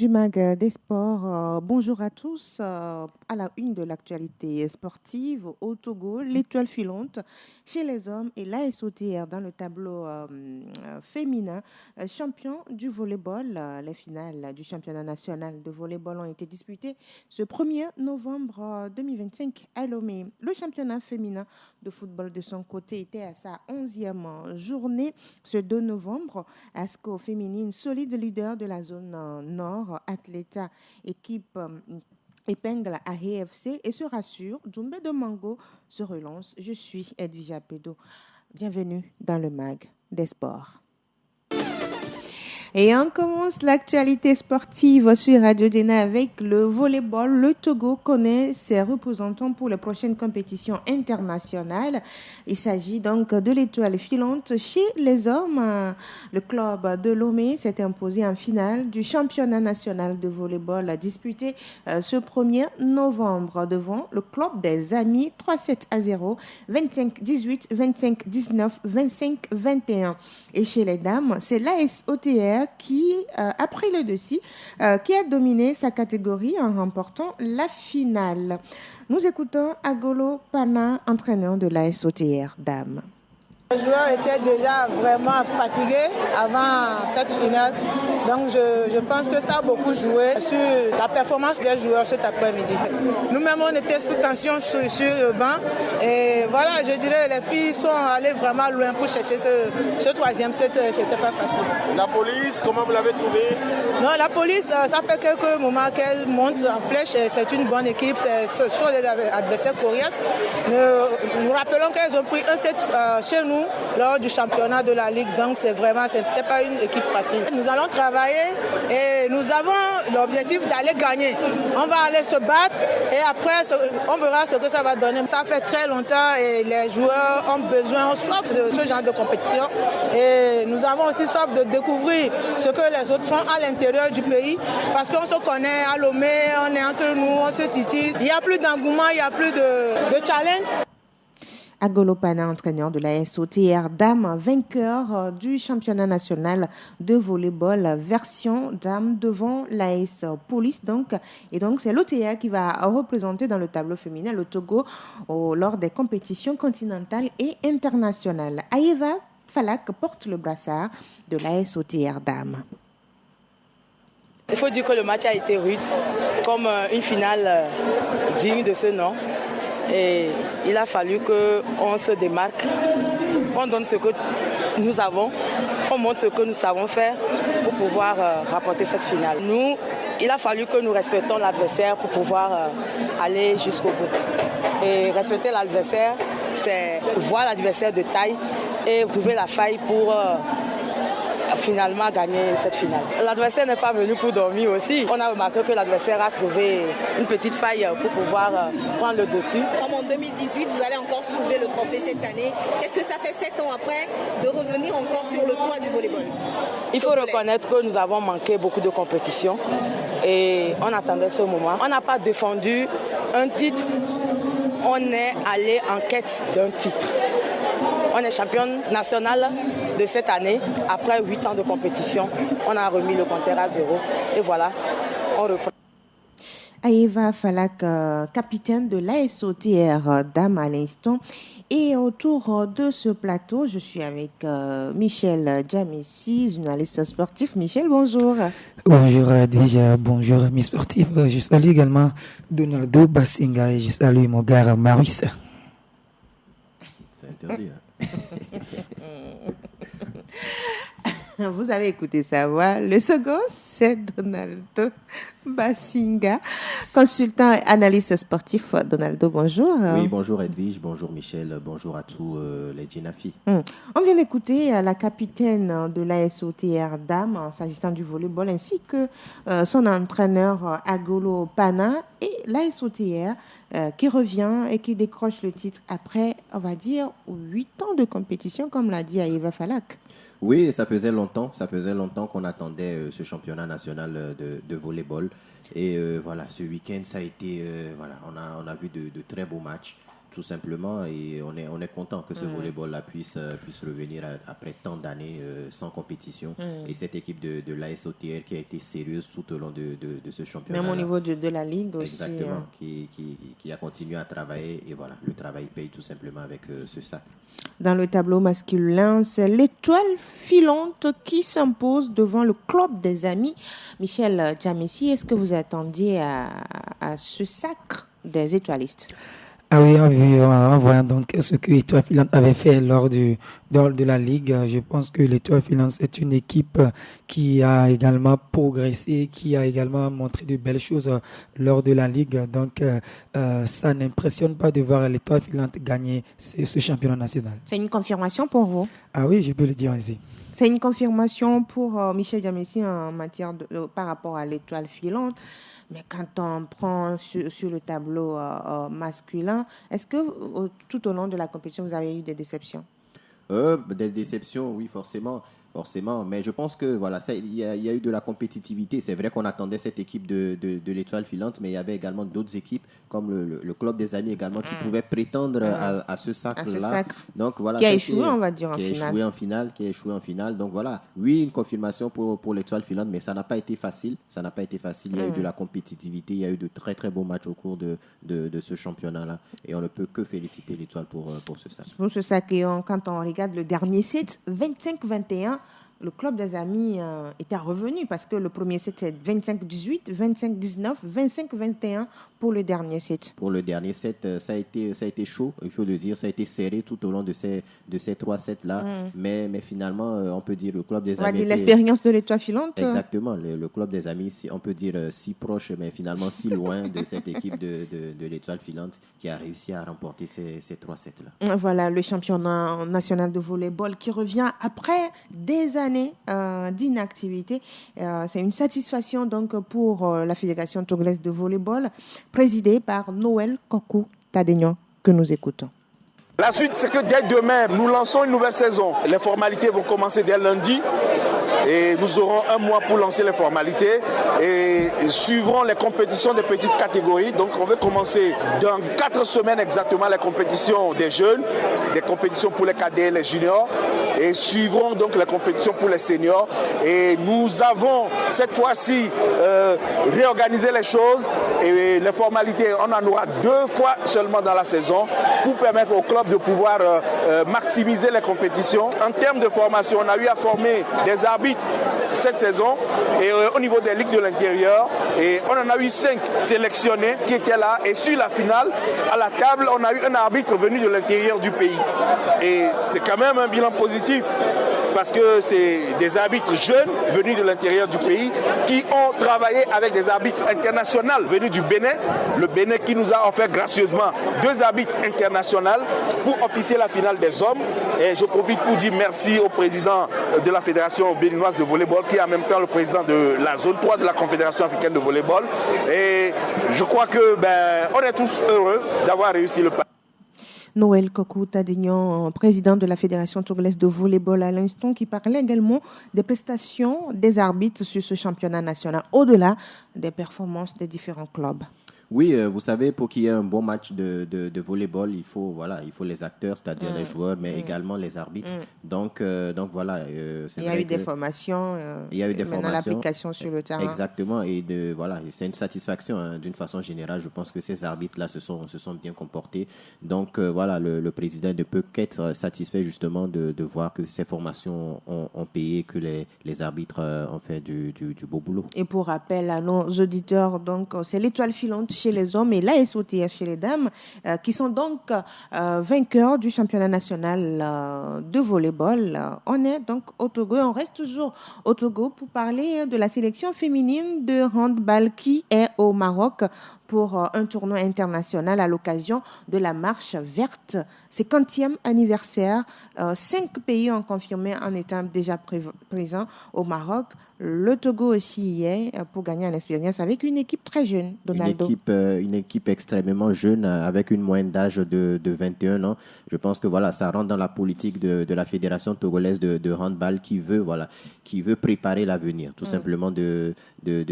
du MAG des sports. Bonjour à tous. À la une de l'actualité sportive, au Togo, l'étoile filante chez les hommes et l'ASOTR dans le tableau féminin. Champion du volleyball, les finales du championnat national de volleyball ont été disputées ce 1er novembre 2025 à Lomé. Le championnat féminin de football de son côté était à sa 11e journée ce 2 novembre. ASCO féminine, solide leader de la zone nord, Athleta, équipe épingle à EFC et se rassure, Djumbe de Mango se relance. Je suis Edwige Pedo. Bienvenue dans le MAG des sports. Et on commence l'actualité sportive sur Radio Dena avec le volleyball. Le Togo connaît ses représentants pour les prochaines compétitions internationales. Il s'agit donc de l'étoile filante chez les hommes. Le club de Lomé s'est imposé en finale du championnat national de volleyball disputé ce 1er novembre devant le club des Amis 3-7-0, 25-18, 25-19, 25-21. Et chez les dames, c'est l'ASOTR qui a pris le dessus, qui a dominé sa catégorie en remportant la finale. Nous écoutons Agolo Pana, entraîneur de l'ASOTR Dames. Les joueurs étaient déjà vraiment fatigués avant cette finale, donc je pense que ça a beaucoup joué sur la performance des joueurs cet après-midi. Nous-mêmes, on était sous tension sur le banc et voilà, je dirais les filles sont allées vraiment loin pour chercher ce troisième set, c'était pas facile. La police, comment vous l'avez trouvée? Non, la police, ça fait quelques moments qu'elle monte en flèche, c'est une bonne équipe, ce sont des adversaires coriaces. Nous rappelons qu'elles ont pris un set chez nous lors du championnat de la Ligue, donc c'était pas une équipe facile. Nous allons travailler et nous avons l'objectif d'aller gagner. On va aller se battre et après on verra ce que ça va donner. Ça fait très longtemps et les joueurs ont soif de ce genre de compétition et nous avons aussi soif de découvrir ce que les autres font à l'intérieur du pays parce qu'on se connaît à Lomé, on est entre nous, on se titille. Il n'y a plus d'engouement, il n'y a plus de challenge. Agolo Pana, entraîneur de la SOTR Dames, vainqueur du championnat national de volleyball version Dames devant l'AS Police. Et donc, c'est l'OTR qui va représenter dans le tableau féminin le Togo lors des compétitions continentales et internationales. Aïeva Falak porte le brassard de la SOTR Dames. Il faut dire que le match a été rude, comme une finale digne de ce nom. Et il a fallu qu'on se démarque, qu'on donne ce que nous avons, qu'on montre ce que nous savons faire pour pouvoir rapporter cette finale. Nous, il a fallu que nous respectons l'adversaire pour pouvoir aller jusqu'au bout. Et respecter l'adversaire, c'est voir l'adversaire de taille et trouver la faille pour finalement gagner cette finale. L'adversaire n'est pas venu pour dormir aussi. On a remarqué que l'adversaire a trouvé une petite faille pour pouvoir prendre le dessus. Comme en 2018, vous allez encore soulever le trophée cette année. Qu'est-ce que ça fait 7 ans après de revenir encore sur le toit du volleyball? Il faut reconnaître que nous avons manqué beaucoup de compétitions et on attendait ce moment. On n'a pas défendu un titre, on est allé en quête d'un titre. On est championne nationale de cette année. Après 8 ans de compétition, on a remis le compteur à 0. Et voilà, on reprend. Aïeva Falak, capitaine de l'ASOTR Dames à l'instant. Et autour de ce plateau, je suis avec Michel Djamessi, journaliste sportif. Michel, bonjour. Bonjour déjà, bonjour amis sportifs. Je salue également Donaldo Bassinga et je salue mon gars Maurice. C'est interdit. Vous avez écouté sa voix. Le second, c'est Donaldo Bassinga, consultant et analyste sportif. Donaldo, bonjour. Oui, bonjour Edwige, bonjour Michel, bonjour à tous les Djinafi. On vient d'écouter la capitaine de l'ASOTR Dames, s'agissant du volleyball, ainsi que son entraîneur Agolo Pana et l'ASOTR qui revient et qui décroche le titre après, on va dire, 8 ans de compétition, comme l'a dit Aïeva Falak. Oui, ça faisait longtemps qu'on attendait ce championnat national de volleyball. Et voilà, ce week-end, ça a été, voilà, on a vu de très beaux matchs. tout simplement, et on est content que ce volleyball-là puisse revenir après tant d'années sans compétition. Et cette équipe de l'AS OTR qui a été sérieuse tout au long de ce championnat. Même au niveau de la Ligue aussi. Exactement, qui a continué à travailler, et voilà, le travail paye tout simplement avec ce sac. Dans le tableau masculin, c'est l'Étoile filante qui s'impose devant le club des amis. Michel Djamessi, est-ce que vous attendiez à ce sacre des étoilistes? Ah oui, en voyant donc ce que l'Étoile filante avait fait lors de la Ligue, je pense que l'Étoile filante est une équipe qui a également progressé, qui a également montré de belles choses lors de la Ligue. Donc, ça n'impressionne pas de voir l'Étoile filante gagner ce championnat national. C'est une confirmation pour vous? Ah oui, je peux le dire ainsi. C'est une confirmation pour Michel Djamessi en matière par rapport à l'Étoile filante. Mais quand on prend sur le tableau masculin, est-ce que tout au long de la compétition, vous avez eu des déceptions? Des déceptions, oui, forcément. Mais je pense que voilà, il y a eu de la compétitivité. C'est vrai qu'on attendait cette équipe de l'Étoile filante, mais il y avait également d'autres équipes comme le club des amis également qui pouvaient prétendre à ce sacre-là. Donc voilà, qui a échoué, on va dire, en finale. Qui a échoué en finale. Donc voilà, oui, une confirmation pour l'Étoile filante, mais ça n'a pas été facile. Il y a eu de la compétitivité, il y a eu de très très beaux matchs au cours de ce championnat-là, et on ne peut que féliciter l'Étoile pour ce sacre. Pour ce sacre, et quand on regarde le dernier set, 25-21. Le club des amis était revenu parce que le premier set c'est 25-18, 25-19, 25-21 pour le dernier set. Pour le dernier set, ça a été chaud, il faut le dire, ça a été serré tout au long de ces 3 sets-là. Mais finalement, on peut dire le club des amis... On va dire l'expérience de l'Étoile filante. Exactement, le club des amis, on peut dire si proche, mais finalement si loin de cette équipe de l'Étoile filante qui a réussi à remporter ces 3 sets-là. Voilà, le championnat national de volleyball qui revient après des années d'inactivité. C'est une satisfaction donc pour la Fédération togolaise de volleyball présidée par Noël Kokou Tadegno que nous écoutons. La suite, c'est que dès demain, nous lançons une nouvelle saison. Les formalités vont commencer dès lundi. Et nous aurons un mois pour lancer les formalités et suivrons les compétitions des petites catégories. Donc on va commencer dans 4 semaines exactement les compétitions des jeunes, des compétitions pour les cadets et les juniors, et suivront donc les compétitions pour les seniors. Et nous avons cette fois-ci réorganisé les choses et les formalités, on en aura 2 fois seulement dans la saison pour permettre au club de pouvoir maximiser les compétitions. En termes de formation, on a eu à former des arbitres cette saison et au niveau des ligues de l'intérieur, et on en a eu 5 sélectionnés qui étaient là, et sur la finale à la table on a eu un arbitre venu de l'intérieur du pays, et c'est quand même un bilan positif parce que c'est des arbitres jeunes venus de l'intérieur du pays qui ont travaillé avec des arbitres internationaux venus du Bénin, le Bénin qui nous a offert gracieusement 2 arbitres internationaux pour officier la finale des hommes. Et je profite pour dire merci au président de la Fédération béninoise de volleyball qui est en même temps le président de la zone 3 de la Confédération africaine de volleyball. Et je crois que on est tous heureux d'avoir réussi le pas. Noël Kokou Tadegno, président de la Fédération togolaise de volleyball à l'instant, qui parlait également des prestations des arbitres sur ce championnat national, au-delà des performances des différents clubs. Oui, vous savez, pour qu'il y ait un bon match de volleyball, il faut les acteurs, c'est-à-dire les joueurs, mais également les arbitres. Donc voilà. Il y a eu des formations. Il y a eu des formations. L'application sur le terrain. Exactement. Et voilà, c'est une satisfaction d'une façon générale. Je pense que ces arbitres-là se sont bien comportés. Donc voilà, le président ne peut qu'être satisfait justement de voir que ces formations ont payé, que les arbitres ont fait du beau boulot. Et pour rappel à nos auditeurs, donc c'est l'Étoile filante chez les hommes et l'AS OTR chez les dames, qui sont donc vainqueurs du championnat national de volleyball. On est donc au Togo et on reste toujours au Togo pour parler de la sélection féminine de handball qui est au Maroc pour un tournoi international à l'occasion de la marche verte, 50e anniversaire. 5 pays ont confirmé en étant déjà présents au Maroc. Le Togo aussi y est pour gagner en expérience avec une équipe très jeune, Donaldo. Une équipe extrêmement jeune avec une moyenne d'âge de 21 ans. Je pense que voilà, ça rentre dans la politique de la Fédération togolaise de handball qui veut préparer l'avenir tout simplement de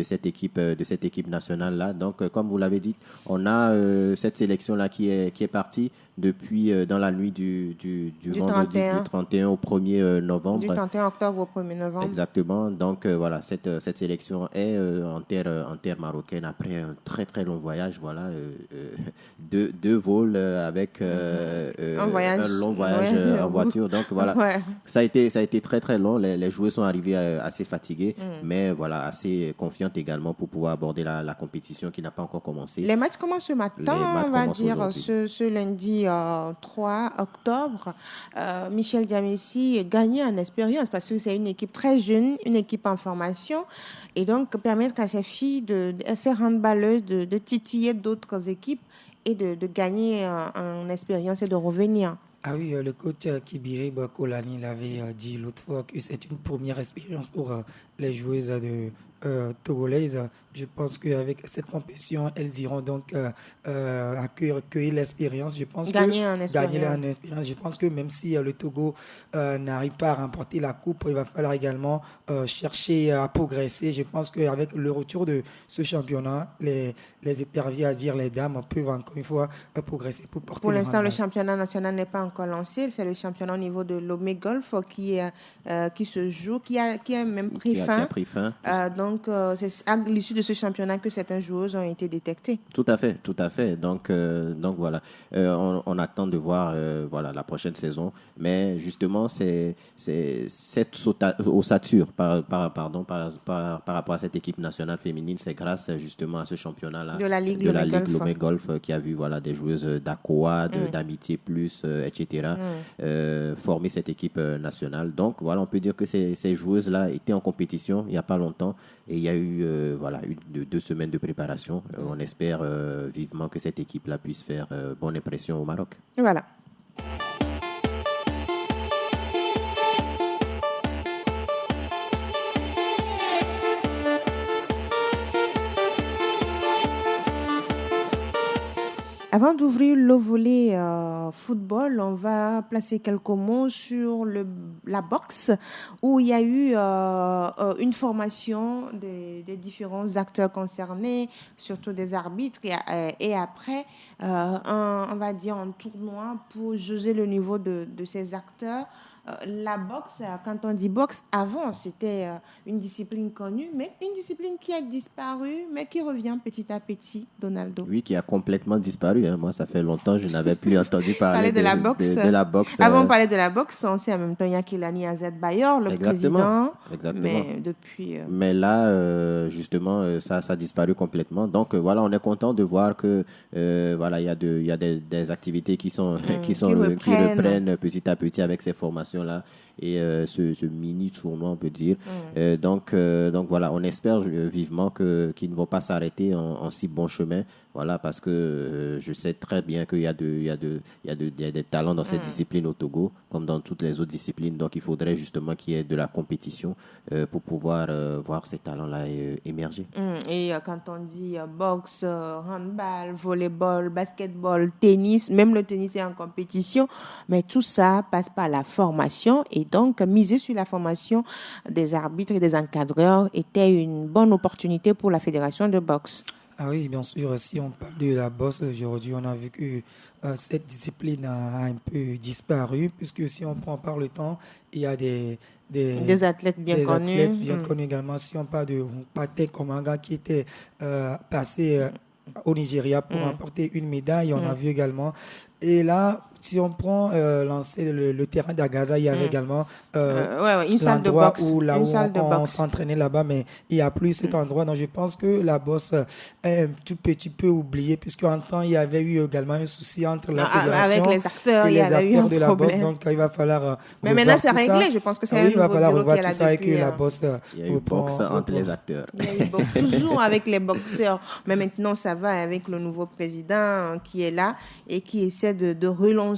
cette équipe nationale-là. Donc, comme vous l'avez l'avez dit, on a cette sélection-là qui est partie depuis dans la nuit du vendredi 31 au 1er novembre. Du 31 octobre au 1er novembre. Exactement. Donc voilà, cette sélection est en terre marocaine après un très très long voyage. Voilà, deux vols avec un long voyage en voiture. Donc voilà, ça a été très très long. Les joueurs sont arrivés assez fatigués, mais voilà, assez confiants également pour pouvoir aborder la compétition qui n'a pas encore commencé. Les matchs commencent ce matin, on va dire ce lundi 3 octobre. Michel Diamessi gagnait en expérience parce que c'est une équipe très jeune, une équipe en formation, et donc permettre à ces filles, ces handballeuses de titiller d'autres équipes et de gagner en expérience et de revenir. Ah oui, le coach Kibiri Bakolani l'avait dit l'autre fois que c'est une première expérience pour les joueuses togolaises. Je pense qu'avec cette compétition, elles iront donc accueillir l'expérience. Je pense gagner en expérience. Je pense que même si le Togo n'arrive pas à remporter la coupe, il va falloir également chercher à progresser. Je pense qu'avec le retour de ce championnat, les éperviers, à dire les dames, peuvent encore une fois progresser pour porter. Pour l'instant, le championnat national n'est pas encore lancé. C'est le championnat au niveau de Lomé Golf qui se joue, qui a même pris fin. Donc, c'est à l'issue de ce championnat que certaines joueuses ont été détectées. Tout à fait. Donc voilà, on attend de voir la prochaine saison. Mais justement, c'est cette ossature par rapport à cette équipe nationale féminine, c'est grâce justement à ce championnat-là de la Ligue Lomé Golf qui a vu des joueuses d'Akoa, d'Amitié Plus, etc. Former cette équipe nationale. Donc voilà, on peut dire que ces joueuses-là étaient en compétition il n'y a pas longtemps et il y a eu 2 semaines de préparation. On espère vivement que cette équipe-là puisse faire bonne impression au Maroc. Voilà. Avant d'ouvrir le volet football, on va placer quelques mots sur la boxe, où il y a eu une formation des différents acteurs concernés, surtout des arbitres, et après, on va dire un tournoi pour juger le niveau de ces acteurs. La boxe, quand on dit boxe, avant, c'était une discipline connue, mais une discipline qui a disparu, mais qui revient petit à petit, Donaldo. Oui, qui a complètement disparu. Moi, ça fait longtemps que je n'avais plus entendu parler de la boxe. De la boxe. Avant, on parlait de la boxe, on sait en même temps, il y a Kilani Azed Bayor, le président. Exactement. Mais depuis... Mais là, justement, ça a disparu complètement. Donc, voilà, on est content de voir que, il y a des activités qui reprennent petit à petit avec ces formations là et ce mini tournoi, on peut dire. Donc voilà, on espère vivement qu'ils ne vont pas s'arrêter en si bon chemin. Voilà, parce que je sais très bien qu'il y a des talents dans cette discipline au Togo, comme dans toutes les autres disciplines. Donc il faudrait justement qu'il y ait de la compétition pour pouvoir voir ces talents-là émerger. Et quand on dit boxe, handball, volleyball, basketball, tennis, même le tennis est en compétition, mais tout ça passe par la formation. Et donc, miser sur la formation des arbitres et des encadreurs était une bonne opportunité pour la fédération de boxe. Ah oui, bien sûr. Si on parle de la boxe aujourd'hui, on a vu que cette discipline a un peu disparu, puisque si on prend par le temps, il y a des athlètes bien connus. Athlètes bien connus également. Si on parle de Patek Komanga qui était passé au Nigeria pour remporter une médaille, on a vu également. Et là, si on prend le terrain d'Agaza, il y avait également une salle de boxe. Où on s'entraînait là-bas, mais il n'y a plus cet endroit. Donc je pense que la boxe est un tout petit peu oubliée, puisqu'en temps, il y avait eu également un souci entre la fédération avec les acteurs, et les acteurs de la boxe. Problème. Donc il va falloir mais maintenant, c'est réglé. Je pense que c'est il va falloir revoir tout ça et que la boxe... Il y a eu boxe entre les acteurs. Il y a eu boxe toujours avec les boxeurs. Mais maintenant, ça va avec le nouveau président qui est là et qui essaie de relancer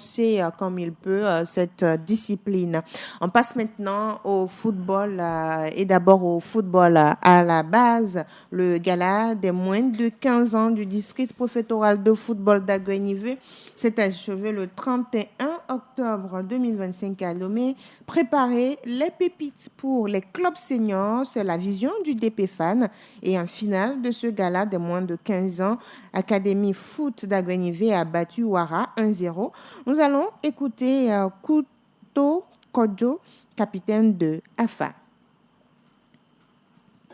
comme il peut cette discipline. On passe maintenant au football et d'abord au football à la base. Le gala des moins de 15 ans du district préfectoral de football d'Aguenivé s'est achevé le 31 octobre 2025 à Lomé. Préparer les pépites pour les clubs seniors, c'est la vision du DPFAN. Et en finale de ce gala des moins de 15 ans, Académie Foot d'Aguenivé a battu Ouara 1-0. Nous allons écouter Kuto Kodjo, capitaine de AFA.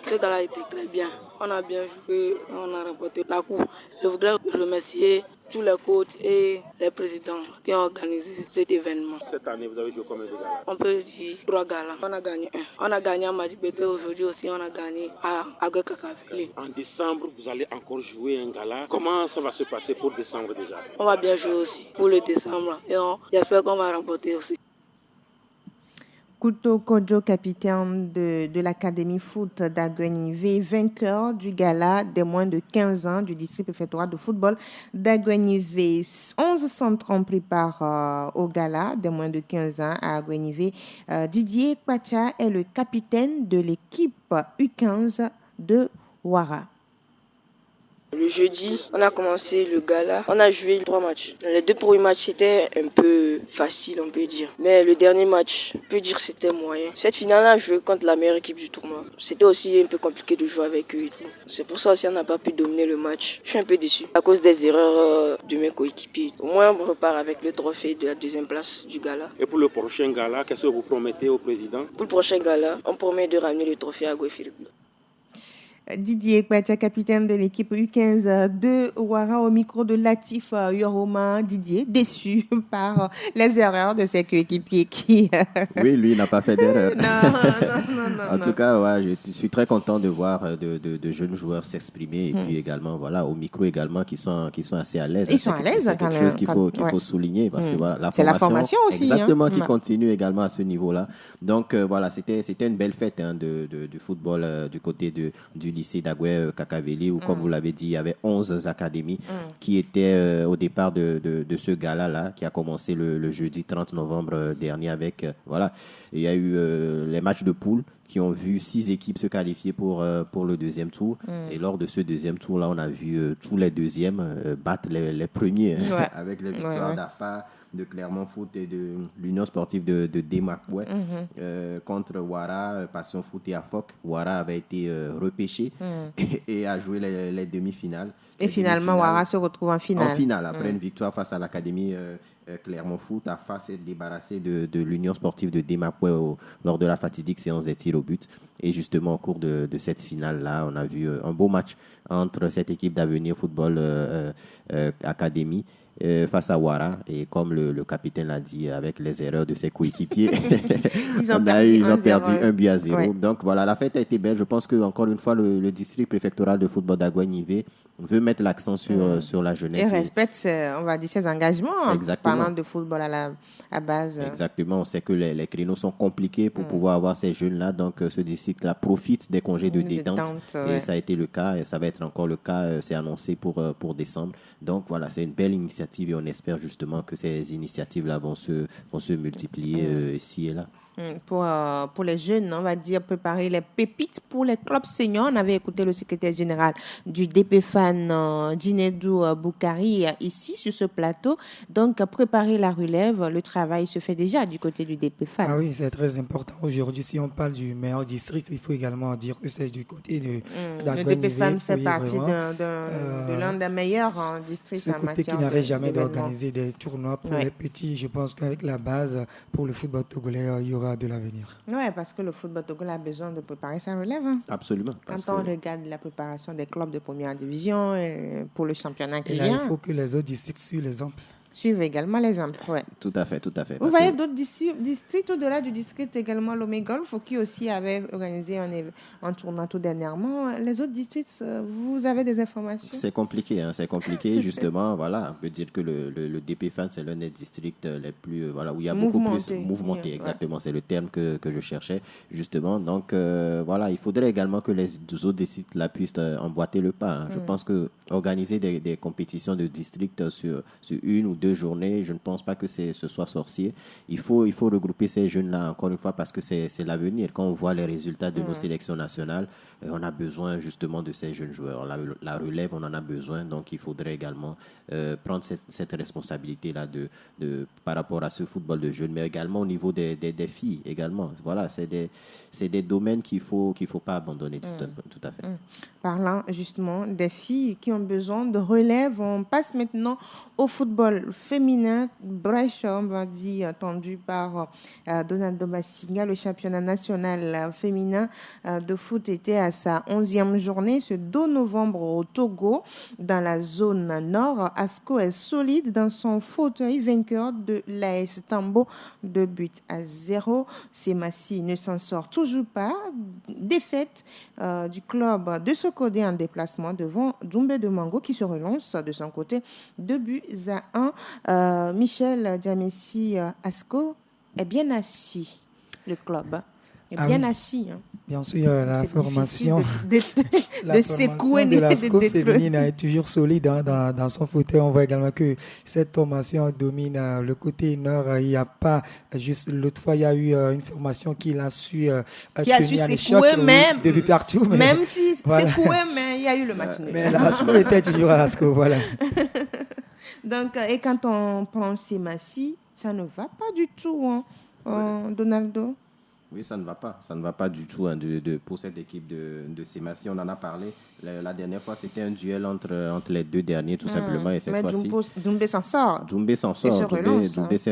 Ce gala était très bien. On a bien joué, on a remporté la coupe. Je voudrais remercier tous les coachs et les présidents qui ont organisé cet événement. Cette année, vous avez joué combien de galas? On peut dire 3 galas. On a gagné 1. On a gagné à Majibete aujourd'hui aussi, on a gagné à Agwe Kakaveli. En décembre, vous allez encore jouer un gala. Comment ça va se passer pour décembre déjà? On va bien jouer aussi pour le décembre et j'espère qu'on va remporter aussi. Kuto Kodjo, capitaine de l'Académie Foot d'Aguenivé, vainqueur du gala des moins de 15 ans du district préfectoral de football d'Aguenivé. 11 centres ont pris part au gala des moins de 15 ans à Aguenivé. Didier Kwacha est le capitaine de l'équipe U15 de Ouara. Le jeudi, on a commencé le gala. On a joué 3 matchs. Les 2 premiers matchs, c'était un peu facile, on peut dire. Mais le dernier match, on peut dire que c'était moyen. Cette finale, on a joué contre la meilleure équipe du tournoi. C'était aussi un peu compliqué de jouer avec eux et tout. C'est pour ça aussi qu'on n'a pas pu dominer le match. Je suis un peu déçu à cause des erreurs de mes coéquipiers. Au moins, on repart avec le trophée de la 2e place du gala. Et pour le prochain gala, qu'est-ce que vous promettez au président? Pour le prochain gala, on promet de ramener le trophée à Gué-Philippe. Didier Kwacha, capitaine de l'équipe U15 de Ouara, au micro de Latif Yoroma. Didier, déçu par les erreurs de ses coéquipiers qui... Oui, lui n'a pas fait d'erreur. Non. En tout cas, ouais, je suis très content de voir de jeunes joueurs s'exprimer et puis également, voilà, au micro également, qui sont assez à l'aise. Ils sont à l'aise. C'est quelque chose qu'il faut souligner parce que voilà, c'est la formation aussi. Exactement, qui continue également à ce niveau-là. Donc voilà, c'était une belle fête du football du côté du lycée d'Agwe Kakaveli, où, comme vous l'avez dit, il y avait 11 académies qui étaient au départ de ce gala-là, qui a commencé le jeudi 30 novembre dernier avec, voilà, il y a eu les matchs de poule qui ont vu 6 équipes se qualifier pour le 2e tour. Et lors de ce 2e tour-là, on a vu tous les 2e battre les premiers, avec les victoires d'AFA, de Clermont Foot et de l'Union sportive de Demakwe contre Ouara, Passion Foot et AFOC. Ouara avait été repêché et a joué les demi-finales. Et finalement, Ouara se retrouve en finale. En finale, après une victoire face à l'Académie Clermont Foot, AFA s'est débarrassé de l'Union sportive de Demakwe lors de la fatidique séance des tirs au but. Et justement, au cours de cette finale-là, on a vu un beau match entre cette équipe d'Avenir Football Academy face à Ouara, et comme le capitaine l'a dit, avec les erreurs de ses coéquipiers, ils ont perdu 1-0. Ouais. Donc voilà, la fête a été belle. Je pense que encore une fois, le district préfectoral de football d'Aguenivé veut mettre l'accent sur la jeunesse. Et respecte, on va dire, ses engagements en parlant de football à base. Exactement. On sait que les créneaux sont compliqués pour pouvoir avoir ces jeunes-là. Donc ce district-là profite des congés de détente. Et ça a été le cas, et ça va être encore le cas. C'est annoncé pour décembre. Donc voilà, c'est une belle initiative. Et on espère justement que ces initiatives-là vont se multiplier ici et là. Pour les jeunes, on va dire, préparer les pépites pour les clubs seniors. On avait écouté le secrétaire général du DPFAN, Djinedou Boukari, ici sur ce plateau. Donc, préparer la relève, le travail se fait déjà du côté du DPFAN. Ah oui, c'est très important. Aujourd'hui, si on parle du meilleur district, il faut également dire que c'est du côté de le DPFAN fait partie de l'un des meilleurs districts en matière de côté qui n'arrête jamais d'organiser des tournois pour les petits. Je pense qu'avec la base, pour le football togolais, il y aura de l'avenir. Oui, parce que le football togolais a besoin de préparer sa relève. Absolument. Quand on regarde la préparation des clubs de première division pour le championnat qui vient. Il faut que les autres districts suivent l'exemple. Suivent également l'exemple, oui. Tout à fait. Vous voyez d'autres districts au-delà du district également, Lomé Golf, qui aussi avait organisé un tournoi tout dernièrement. Les autres districts, vous avez des informations? C'est compliqué, justement. Voilà, on peut dire que le DPFAN, c'est l'un des districts les plus, où il y a beaucoup plus mouvementé. Exactement, c'est le terme que je cherchais, justement. Donc, voilà, il faudrait également que les autres districts là puissent emboîter le pas. Je pense que organiser des compétitions de districts sur 1 ou 2 journées, je ne pense pas que ce soit sorcier. Il faut regrouper ces jeunes-là, encore une fois, parce que c'est l'avenir. Quand on voit les résultats de nos sélections nationales, on a besoin justement de ces jeunes joueurs. La relève, on en a besoin, donc il faudrait également prendre cette responsabilité-là par rapport à ce football de jeunes, mais également au niveau des filles également. Voilà, c'est des domaines qu'il faut pas abandonner tout à fait. Parlant justement des filles qui ont besoin de relève, on passe maintenant au football féminin. Brèche, on va dire, tendu par Donaldo Massinga. Le championnat national féminin de foot était à sa 11e journée ce 2 novembre au Togo. Dans la zone nord, ASCO est solide dans son fauteuil, vainqueur de l'AS Tambo 2-0. Semassi ne s'en sort toujours pas. Défaite du club de Sokode en déplacement devant Doumbé de Mango qui se relance de son côté 2-1. Michel Diamessi, ASCO est bien assis, le club. Est bien assis. Hein. Bien sûr, la formation de secouer de la SCO féminine est toujours solide dans son fauteuil. On voit également que cette formation domine le côté nord. Il n'y a pas juste l'autre fois, il y a eu une formation qui a su secouer même depuis partout. Même si secouer, mais il y a eu le match nul. Mais la SCO était toujours à la SCO, voilà. Donc, et quand on prend Semassi, ça ne va pas du tout, Donaldo. Oui, ça ne va pas. Ça ne va pas du tout pour cette équipe de Semassi. On en a parlé. La dernière fois, c'était un duel entre les deux derniers, tout simplement. Et cette fois-ci, Doumbé s'en sort. Doumbé s'est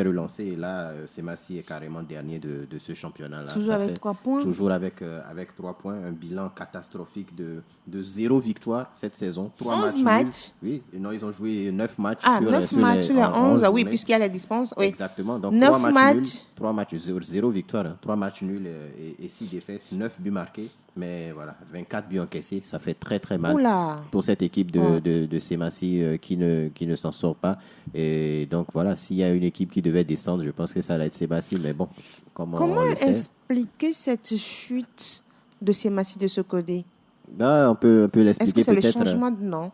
relancé. Et là, Semassi est carrément dernier de ce championnat-là. Toujours avec 3 points. Toujours avec 3 points. Un bilan catastrophique de 0 victoire cette saison. 11 matchs. Oui, non, ils ont joué 9 matchs sur les 11. Oui, puisqu'il y a les dispenses. Oui. Exactement. Donc, 9 matchs. 3 matchs, 0 victoire. 3 matchs nuls et 6 défaites. 9 buts marqués. Mais voilà, 24 buts encaissés, ça fait très très mal pour cette équipe de Semassi qui ne s'en sort pas. Et donc voilà, s'il y a une équipe qui devait descendre, je pense que ça va être Semassi. Mais bon, comment expliquer cette chute de Semassi de ce côté? On peut l'expliquer peut-être. Est-ce que c'est le changement de nom?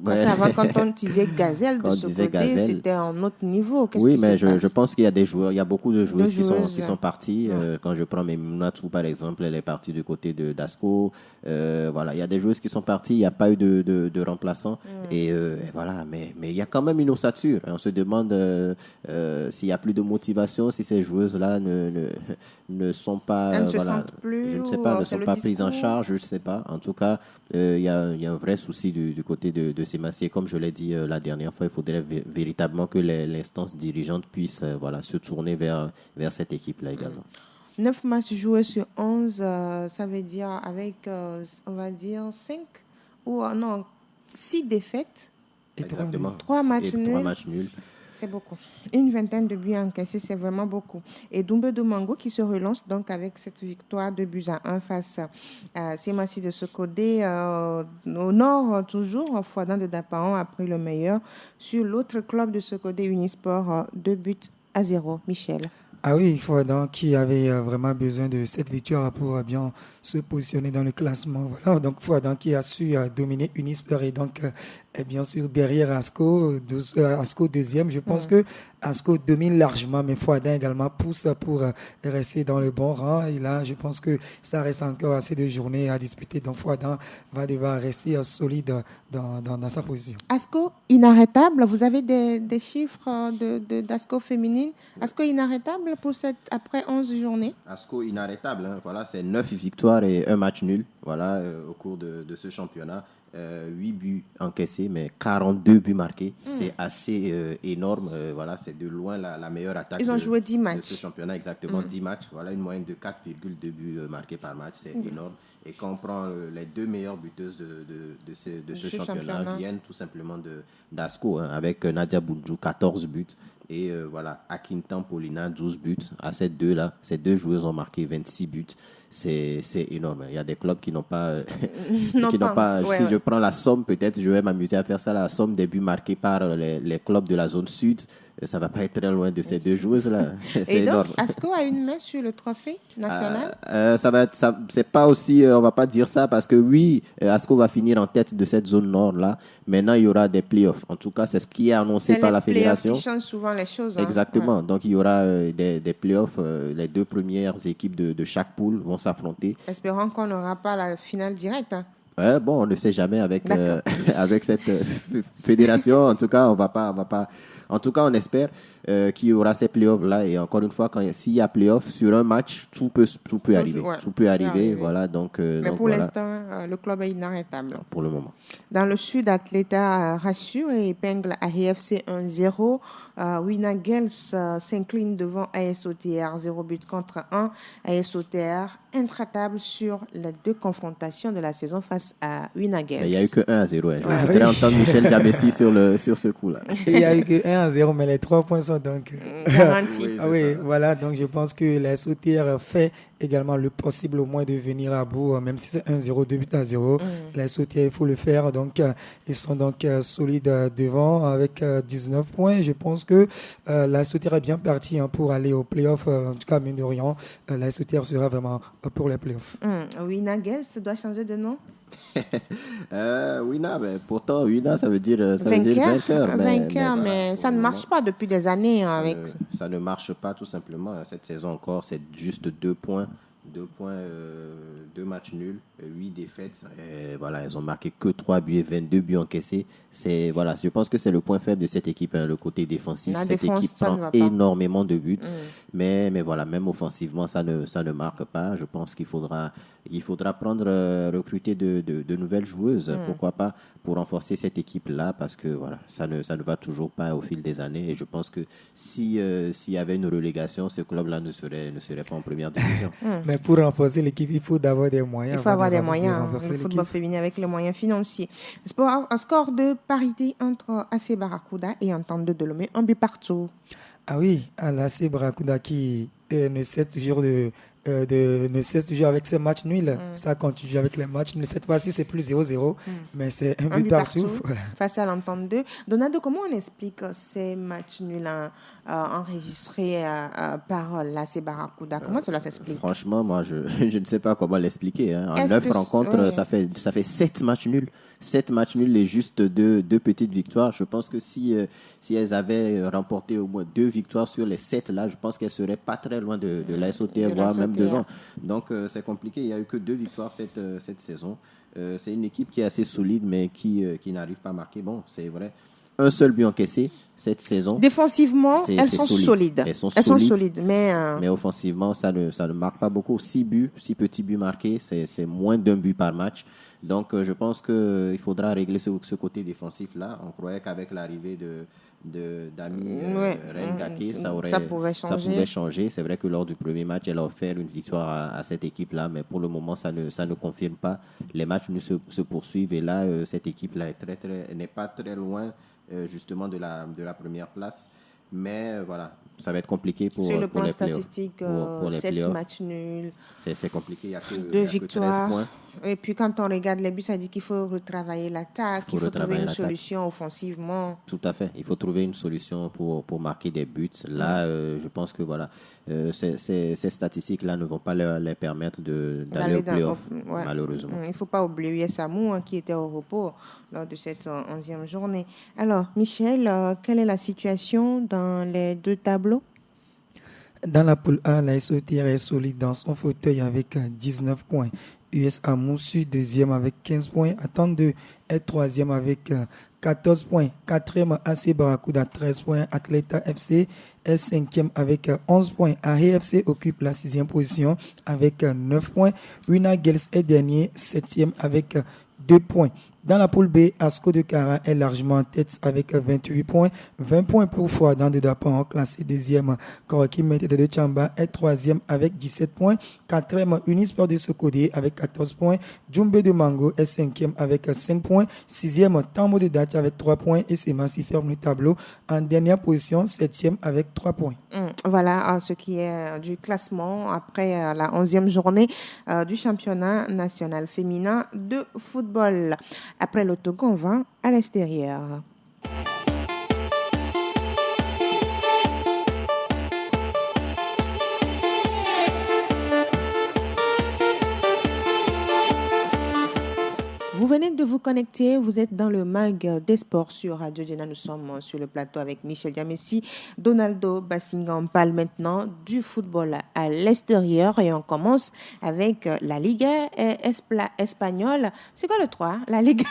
Avant, quand on disait Gazelle de ce côté, c'était un autre niveau. Oui, mais je pense qu'il y a des joueurs, il y a beaucoup de joueuses qui sont parties. Quand je prends Memonatou, par exemple, elle est partie du côté d'Asco. Voilà, il y a des joueuses qui sont parties, il n'y a pas eu de remplaçants. Et voilà, mais il y a quand même une ossature. On se demande s'il n'y a plus de motivation, si ces joueuses-là ne sont pas... Elles ne se sentent plus, je ne sais pas, ne sont pas prises en charge, je ne sais pas. En tout cas, il y a un vrai souci du côté de Semassi. Et comme je l'ai dit la dernière fois, il faudrait véritablement que l'instance dirigeante puisse se tourner vers cette équipe-là également. 9 matchs joués sur 11, ça veut dire avec, on va dire, 6 défaites. Exactement. 3 matchs nuls. C'est beaucoup. Une vingtaine de buts encaissés, c'est vraiment beaucoup. Et Doumbé de Mango qui se relance donc avec cette victoire 2-1 face à Semassi de Sokode. Au nord, toujours, Fouadan de Dapaon a pris le meilleur sur l'autre club de Sokode, Unisport, 2-0. Michel. Ah oui, Fouadan qui avait vraiment besoin de cette victoire pour bien se positionner dans le classement. Voilà, donc Fouadan qui a su dominer Unisport et donc et bien sûr derrière Asco deuxième. Je pense que Asco domine largement, mais Fouadan également pousse pour rester dans le bon rang. Et là, je pense que ça reste encore assez de journées à disputer. Donc Fouadan va devoir rester solide dans sa position. Asco inarrêtable. Vous avez des chiffres d'Asco féminine. Asco inarrêtable pour après 11 journées. Asco inarrêtable. Hein. Voilà, c'est 9 victoires et 1 match nul. Voilà, au cours de ce championnat. 8 buts encaissés, mais 42 buts marqués. C'est assez énorme. Voilà, c'est de loin la meilleure attaque. Ils ont joué 10 matchs. De ce championnat, exactement 10 matchs. Voilà, une moyenne de 4,2 buts marqués par match. C'est énorme. Et quand on prend les 2 meilleures buteuses de ce championnat, viennent tout simplement d'Asco, hein, avec Nadia Boudjou, 14 buts. Et Akintan Paulina, 12 buts. À ces deux joueuses ont marqué 26 buts. c'est énorme. Il y a des clubs qui n'ont pas... Non, qui n'ont pas ouais, si ouais. je prends la somme, peut-être, je vais m'amuser à faire ça, la somme des buts marqués par les clubs de la zone sud, ça ne va pas être très loin de ces deux joueuses-là. C'est Et donc, énorme. Asco a une main sur le trophée national? C'est pas aussi, on va pas dire ça parce que oui, Asco va finir en tête de cette zone nord-là. Maintenant, il y aura des playoffs. En tout cas, c'est ce qui est annoncé C'est par les la playoffs fédération. qui changent souvent les choses. Hein. Exactement. Ouais. Donc, il y aura des playoffs. Les deux premières équipes de chaque poule vont s'affronter. Espérons qu'on n'aura pas la finale directe. Hein. Ouais, bon, on ne sait jamais avec, avec cette fédération. En tout cas, on va pas. En tout cas, on espère qu'il y aura ces playoffs-là. Et encore une fois, s'il y a playoffs sur un match, tout peut arriver. Ouais, tout peut arriver. Voilà, donc, mais donc, pour voilà. l'instant, le club est inarrêtable. Pour le moment. Dans le sud, Atleta rassure et épingle AFC 1-0. Wina Girls s'incline devant ASOTR 0 but contre 1. ASOTR intraitable sur les deux confrontations de la saison face à Wina Girls. Il n'y a eu que 1-0. Hein. Je voudrais entendre Michel Diabessi sur ce coup-là. Il n'y a eu que 1-0, mais les 3 points sont donc garantis. Oui, voilà, donc je pense que la SOTR fait également le possible au moins de venir à bout, même si c'est 1-0, 2 buts à 0. La SOTR, il faut le faire. Donc, ils sont donc solides devant avec 19 points. Je pense que la SOTR est bien partie pour aller aux playoffs. En tout cas, mine de rien, la SOTR sera vraiment pour les playoffs. Wina Girls doit changer de nom? Wina, mais pourtant, Wina, ça veut dire vainqueur. Mais ça ne marche pas depuis des années. Ça ne marche pas tout simplement. Cette saison encore, c'est juste 2 points. 2 matchs nuls, 8 défaites. Et voilà, elles ont marqué que 3 buts et 22 buts encaissés. Voilà, je pense que c'est le point faible de cette équipe, le côté défensif. Cette équipe prend énormément de buts. Mais voilà, même offensivement, ça ne marque pas. Je pense qu'il faudra recruter de nouvelles joueuses. Pourquoi pas, pour renforcer cette équipe-là, parce que voilà, ça ne va toujours pas au fil des années. Et je pense que s'il y avait une relégation, ce club-là ne serait pas en première division. Mais pour renforcer l'équipe, il faut avoir des moyens. Il faut avoir des moyens. Le football féminin avec les moyens financiers. Un score de parité entre AC Barracuda et Entente de Lomé, 1 but partout. Ah oui, l'AC Barracuda qui ne cesse toujours avec ses matchs nuls. Ça continue avec les matchs nuls. Cette fois-ci, c'est plus 0-0, mais c'est un but partout. Voilà. Face à l'Entente 2. Donado, comment on explique ces matchs nuls enregistrés par l'AC Barracuda? Comment cela s'explique? Franchement, moi, je ne sais pas comment l'expliquer. En 9 rencontres, ça fait 7 matchs nuls. 7 matchs nuls et juste 2 petites victoires. Je pense que si elles avaient remporté au moins 2 victoires sur les 7 là, je pense qu'elles ne seraient pas très loin de la SOTR, voire même devant. Donc, c'est compliqué. Il n'y a eu que 2 victoires cette saison. C'est une équipe qui est assez solide, mais qui n'arrive pas à marquer. Bon, c'est vrai. Un seul but encaissé cette saison. Défensivement, elles sont solides. Elles sont solides, mais offensivement, ça ne marque pas beaucoup. 6 petits buts marqués, c'est moins d'1 but par match. Donc, je pense qu'il faudra régler ce côté défensif-là. On croyait qu'avec l'arrivée d'Ami Rengake, ça pouvait changer. C'est vrai que lors du premier match, elle a offert une victoire à cette équipe-là, mais pour le moment, ça ne confirme pas. Les matchs se poursuivent et là, cette équipe-là n'est pas très loin justement de la première place. Mais voilà, ça va être compliqué pour sur le plan les statistique, pour 7 matchs nuls. C'est compliqué, il n'y a que 2 victoires. 13 points. Et puis quand on regarde les buts, ça dit qu'il faut retravailler l'attaque, il faut trouver une solution offensivement. Tout à fait, il faut trouver une solution pour marquer des buts. Là, je pense que voilà, ces statistiques-là ne vont pas les permettre d'aller au play-off, malheureusement. Il ne faut pas oublier Samou qui était au repos lors de cette 11e journée. Alors, Michel, quelle est la situation dans les 2 tableaux? Dans la poule A, la SOTR est solide dans son fauteuil avec 19 points. US Amoussu, 2e avec 15 points. Attente 2 est 3e avec 14 points. 4e, AC Barracuda, 13 points. Atleta FC est 5e avec 11 points. AFC occupe la 6e position avec 9 points. Wina Girls est dernier, 7e avec 2 points. Dans la poule B, Asco de Cara est largement en tête avec 28 points. 20 points pour Fouadan de Dapan, classé 2e. Koroki Mete de Chamba est 3e avec 17 points. 4e, Unisport de Sokodé avec 14 points. Djumbe de Mango est 5e avec 5 points. 6e, Tambo de Dacha avec 3 points. Et Semassi ferme le tableau en dernière position, 7e avec 3 points. Voilà ce qui est du classement après la 11e journée du championnat national féminin de football. Après le Togo, on va à l'extérieur. Vous venez de vous connecter, vous êtes dans le mag des sports sur Radio Djena. Nous sommes sur le plateau avec Michel Diamessi, Donaldo Bassinga. On parle maintenant du football à l'extérieur et on commence avec la Liga espagnole. C'est quoi le 3? La Liga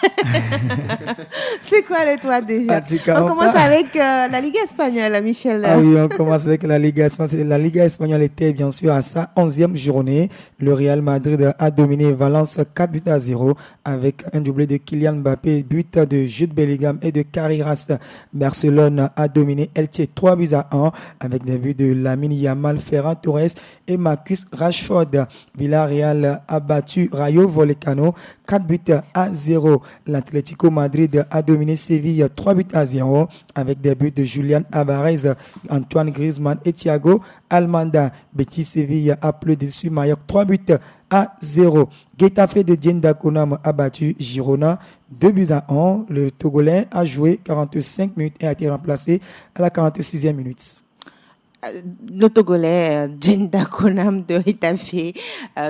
C'est quoi le 3 déjà? On commence avec la Liga espagnole, Michel. Ah oui, on commence avec la Liga espagnole. La Liga espagnole était bien sûr à sa 11e journée. Le Real Madrid a dominé Valence 4-0 avec un doublé de Kylian Mbappé, but de Jude Bellingham et de Carreras. Barcelone a dominé Elche 3-1 avec des buts de Lamine Yamal, Ferran Torres et Marcus Rashford. Villarreal a battu Rayo Vallecano 4-0. L'Atlético Madrid a dominé Séville 3-0 avec des buts de Julian Alvarez, Antoine Griezmann et Thiago Almada. Betis Séville a plus dessus Mallorca 3-0. Getafe de Djenda Konam a battu Girona 2-1. Le Togolais a joué 45 minutes et a été remplacé à la 46e minute. Le Togolais Djenda Konam de Getafe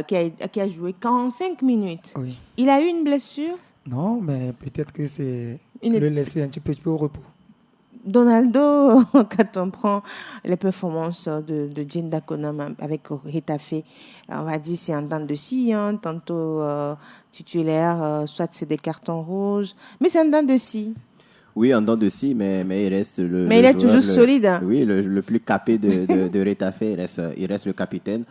qui a joué 45 minutes. Oui. Il a eu une blessure? Non, mais peut-être que c'est le laisser un petit peu au repos. Donaldo, quand on prend les performances de Djenda Konam avec Getafe, on va dire c'est en dents de scie, hein, tantôt titulaire, soit c'est des cartons rouges, mais c'est en dents de scie. Oui, en dents de scie, mais il reste Mais il est toujours solide. Hein. Oui, le plus capé de Getafe, il reste le capitaine.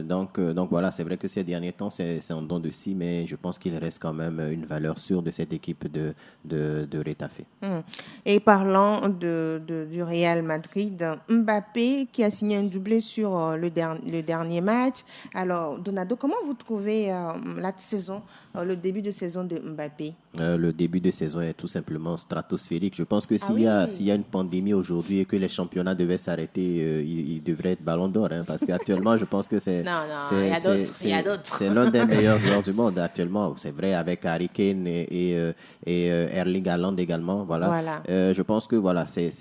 Donc voilà, c'est vrai que ces derniers temps, c'est en dents de scie, mais je pense qu'il reste quand même une valeur sûre de cette équipe de Getafe. Et parlant du Real Madrid, Mbappé qui a signé un doublé sur le dernier match. Alors, Donaldo, comment vous trouvez la saison, le début de saison de Mbappé? Le début de saison est tout simplement stratosphérique. Je pense que s'il y a une pandémie aujourd'hui et que les championnats devaient s'arrêter, il devrait être Ballon d'Or. Hein, parce qu'actuellement, je pense que c'est l'un des meilleurs joueurs du monde actuellement. C'est vrai avec Harry Kane et Erling Haaland également. Voilà. Je pense que voilà, c'est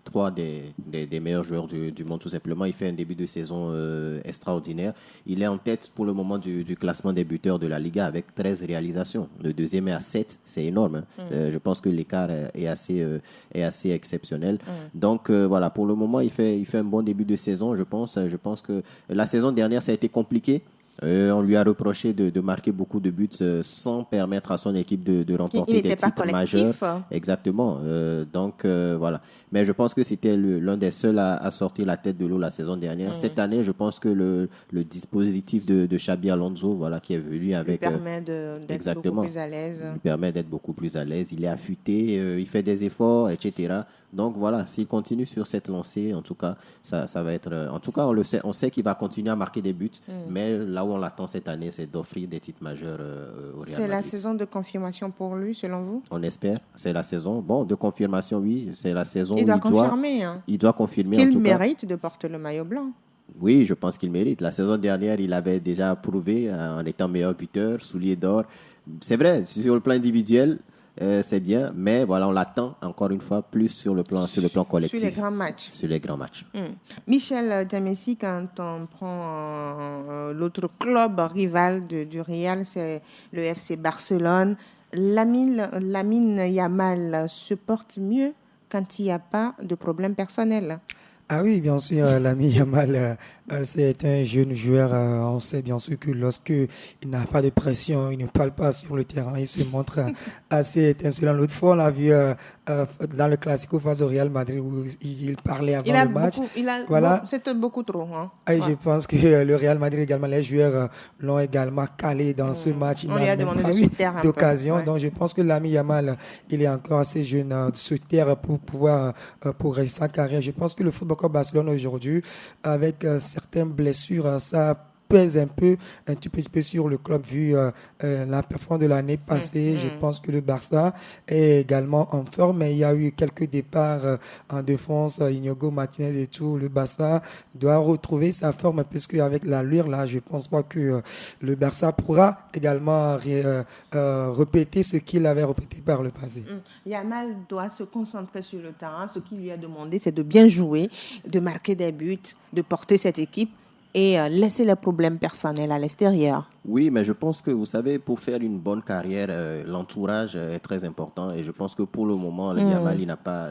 trois des meilleurs joueurs du monde tout simplement. Il fait un début de saison extraordinaire. Il est en tête pour le moment du classement des buteurs de la Liga avec 13 réalisations. Le deuxième est à 7, c'est énorme. Hein. Je pense que l'écart est assez exceptionnel. Donc voilà, pour le moment, il fait un bon début de saison, je pense. Je pense que la saison dernière, ça a été compliqué. On lui a reproché de marquer beaucoup de buts sans permettre à son équipe de remporter des titres majeurs. Exactement. Donc voilà. Mais je pense que c'était l'un des seuls à sortir la tête de l'eau la saison dernière. Cette année, je pense que le dispositif de Xabi Alonso, voilà, qui est venu avec, lui permet d'être beaucoup plus à l'aise. Lui permet d'être beaucoup plus à l'aise. Il est affûté, il fait des efforts, etc. Donc voilà, s'il continue sur cette lancée, en tout cas, ça va être. En tout cas, on sait qu'il va continuer à marquer des buts, mais là où on l'attend cette année, c'est d'offrir des titres majeurs au Real Madrid. C'est la saison de confirmation pour lui, selon vous? On espère. C'est la saison. Bon, de confirmation, oui. C'est la saison il où doit confirmer. Il doit confirmer. Qu'il mérite de porter le maillot blanc. Oui, je pense qu'il mérite. La saison dernière, il avait déjà prouvé en étant meilleur buteur, soulier d'or. C'est vrai, sur le plan individuel, c'est bien, mais voilà, on l'attend encore une fois plus sur le plan collectif. Sur les grands matchs. Michel Diamessi, quand on prend l'autre club rival du Real, c'est le FC Barcelone. Lamine Yamal se porte mieux quand il n'y a pas de problème personnel. Ah oui, bien sûr, Lamine Yamal, c'est un jeune joueur. On sait bien sûr que lorsqu'il n'a pas de pression, il ne parle pas sur le terrain, il se montre assez étincelant. L'autre fois, on l'a vu dans le Classico face au Real Madrid où il parlait avant le match. C'était beaucoup trop. Hein? Et je pense que le Real Madrid également, les joueurs l'ont également calé dans ce match. On lui a demandé de se taire un peu. D'occasion. Ouais. Donc je pense que Lamine Yamal, il est encore assez jeune de se taire pour pouvoir progresser sa carrière. Je pense que le Football Club Barcelone aujourd'hui, avec certaines blessures, ça pèse un petit peu sur le club vu la performance de l'année passée. Je pense que le Barça est également en forme, mais il y a eu quelques départs en défense, Inigo Martinez et tout. Le Barça doit retrouver sa forme puisque avec l'allure là, je pense pas que le Barça pourra également répéter ce qu'il avait répété par le passé. Yamal doit se concentrer sur le terrain. Ce qu'il lui a demandé, c'est de bien jouer, de marquer des buts, de porter cette équipe et laisser les problèmes personnels à l'extérieur. Oui, mais je pense que, vous savez, pour faire une bonne carrière, l'entourage est très important. Et je pense que pour le moment, Yamal,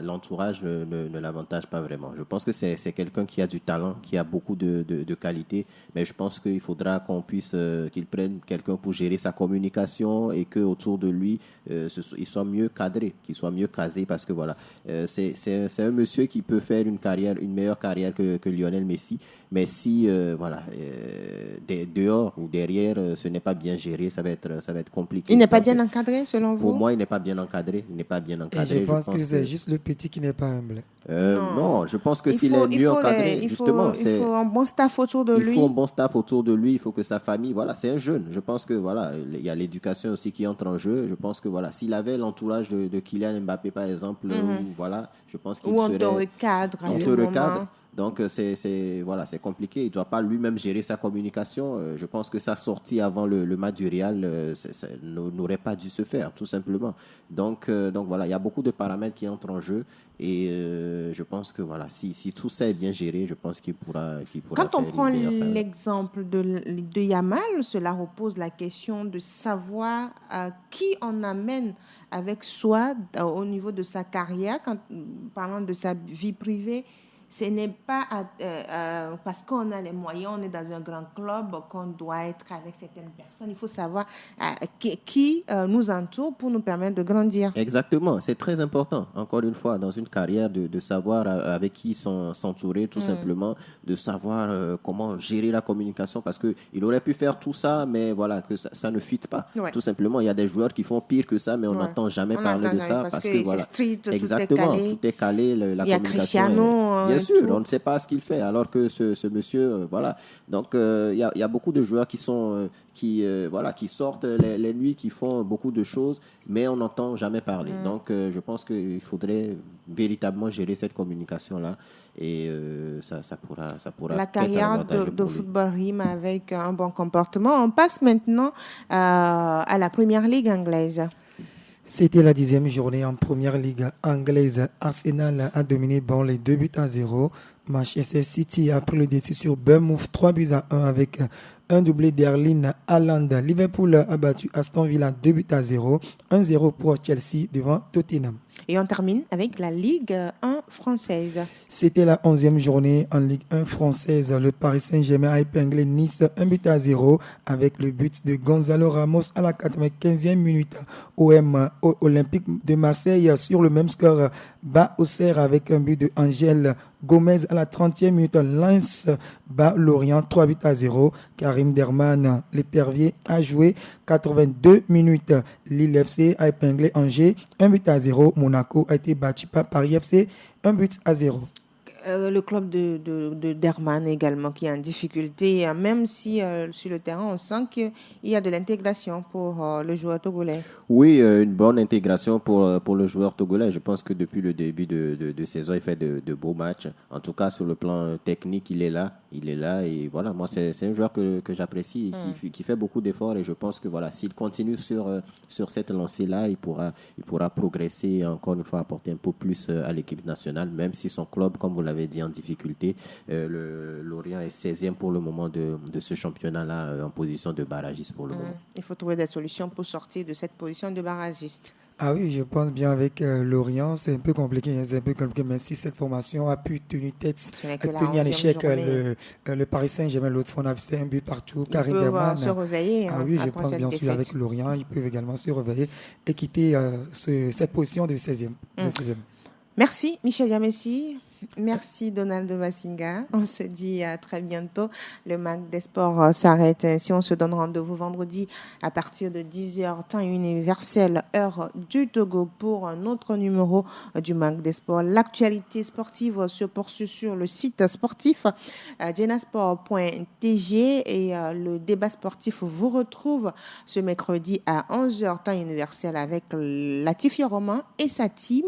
l'entourage ne l'avantage pas vraiment. Je pense que c'est quelqu'un qui a du talent, qui a beaucoup de qualité. Mais je pense qu'il faudra qu'il prenne quelqu'un pour gérer sa communication et qu'autour de lui, il soit mieux cadré, qu'il soit mieux casé. Parce que voilà, c'est un monsieur qui peut faire une meilleure carrière que Lionel Messi. Mais si, dehors ou derrière, ce n'est pas bien géré, ça va être compliqué. Il n'est pas bien encadré selon vous? Pour moi, il n'est pas bien encadré. Et je pense que c'est juste le petit qui n'est pas humble. Non, je pense que s'il est mieux encadré, justement, il faut un bon staff autour de lui. Il faut un bon staff autour de lui. Il faut que sa famille, voilà, c'est un jeune. Je pense que voilà, il y a l'éducation aussi qui entre en jeu. Je pense que voilà, s'il avait l'entourage de Kylian Mbappé par exemple, voilà, je pense qu'il serait. Ou on te recadre. Donc, c'est compliqué. Il ne doit pas lui-même gérer sa communication. Je pense que sa sortie avant le match du Real n'aurait pas dû se faire, tout simplement. Donc voilà, il y a beaucoup de paramètres qui entrent en jeu. Et je pense que voilà, si tout ça est bien géré, je pense qu'il pourra Quand on faire prend l'exemple de Yamal, cela repose la question de savoir qui on amène avec soi au niveau de sa carrière, parlant de sa vie privée. Ce n'est pas parce qu'on a les moyens, on est dans un grand club, qu'on doit être avec certaines personnes. Il faut savoir qui nous entoure pour nous permettre de grandir. Exactement, c'est très important, encore une fois, dans une carrière, de savoir avec qui s'entourer, tout simplement, de savoir comment gérer la communication, parce qu'il aurait pu faire tout ça, mais voilà, que ça ne fit pas. Ouais. Tout simplement, il y a des joueurs qui font pire que ça, mais on n'entend jamais parler de ça, parce que voilà, street, exactement, tout est calé, la communication. Cristiano, bien sûr, on ne sait pas ce qu'il fait, alors que ce monsieur, voilà. Donc, il y a beaucoup de joueurs qui sortent les nuits, qui font beaucoup de choses, mais on n'entend jamais parler. Donc, je pense qu'il faudrait véritablement gérer cette communication-là, et ça pourra la carrière de football rime avec un bon comportement. On passe maintenant à la Première Ligue anglaise. C'était la 10e journée en Première Ligue anglaise. Arsenal a dominé les 2-0. Manchester City a pris le dessus sur Bournemouth 3-1 avec un doublé d'Erling Haaland. Liverpool a battu Aston Villa 2-0. 1-0 pour Chelsea devant Tottenham. Et on termine avec la Ligue 1 française. C'était la 11e journée en Ligue 1 française. Le Paris Saint-Germain a épinglé Nice 1-0 avec le but de Gonzalo Ramos à la 95e minute. Olympique de Marseille sur le même score bat Auxerre avec un but de Angel Gomez à la 30e minute. Lens bat Lorient 3-0. Karim Derman, l'épervier, a joué 82 minutes. Lille FC a épinglé Angers 1-0. Monaco a été battu par Paris FC 1-0. Le club de Derman également qui est en difficulté, même si sur le terrain on sent qu'il y a de l'intégration pour le joueur togolais. Oui, une bonne intégration pour le joueur togolais. Je pense que depuis le début de saison, il fait de beaux matchs. En tout cas, sur le plan technique, il est là. Et voilà, moi, c'est un joueur que j'apprécie et qui fait beaucoup d'efforts. Et je pense que voilà, s'il continue sur cette lancée-là, il pourra progresser et encore une fois apporter un peu plus à l'équipe nationale, même si son club, comme vous l'avez dit, en difficulté. Lorient est 16e pour le moment de ce championnat-là, en position de barragiste pour le moment. Il faut trouver des solutions pour sortir de cette position de barragiste. Ah oui, je pense bien avec Lorient, c'est un peu compliqué, mais si cette formation a pu tenir tête, tenir en échec le Paris Saint-Germain, l'autre fois on a visité un but partout, Karim Derman. Se réveiller. Ah oui, je pense bien sûr avec Lorient, ils peuvent également se réveiller et quitter cette position de 16e. Merci Michel Yamessi. Merci Donald Masinga. On se dit à très bientôt. Le MAC des Sports s'arrête ainsi. On se donne rendez-vous vendredi à partir de 10h, temps universel, heure du Togo, pour un autre numéro du MAC des Sports. L'actualité sportive se poursuit sur le site sportif jenasport.tg et le débat sportif vous retrouve ce mercredi à 11h, temps universel, avec Latifi Roman et sa team.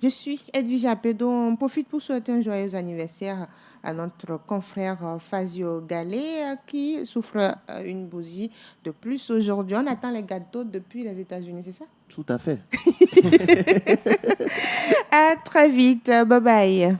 Je suis Edwige Apedo. On profite pour souhaiter un joyeux anniversaire à notre confrère Fazio Gallet qui souffre une bougie de plus aujourd'hui. On attend les gâteaux depuis les États-Unis, c'est ça? Tout à fait. À très vite. Bye bye.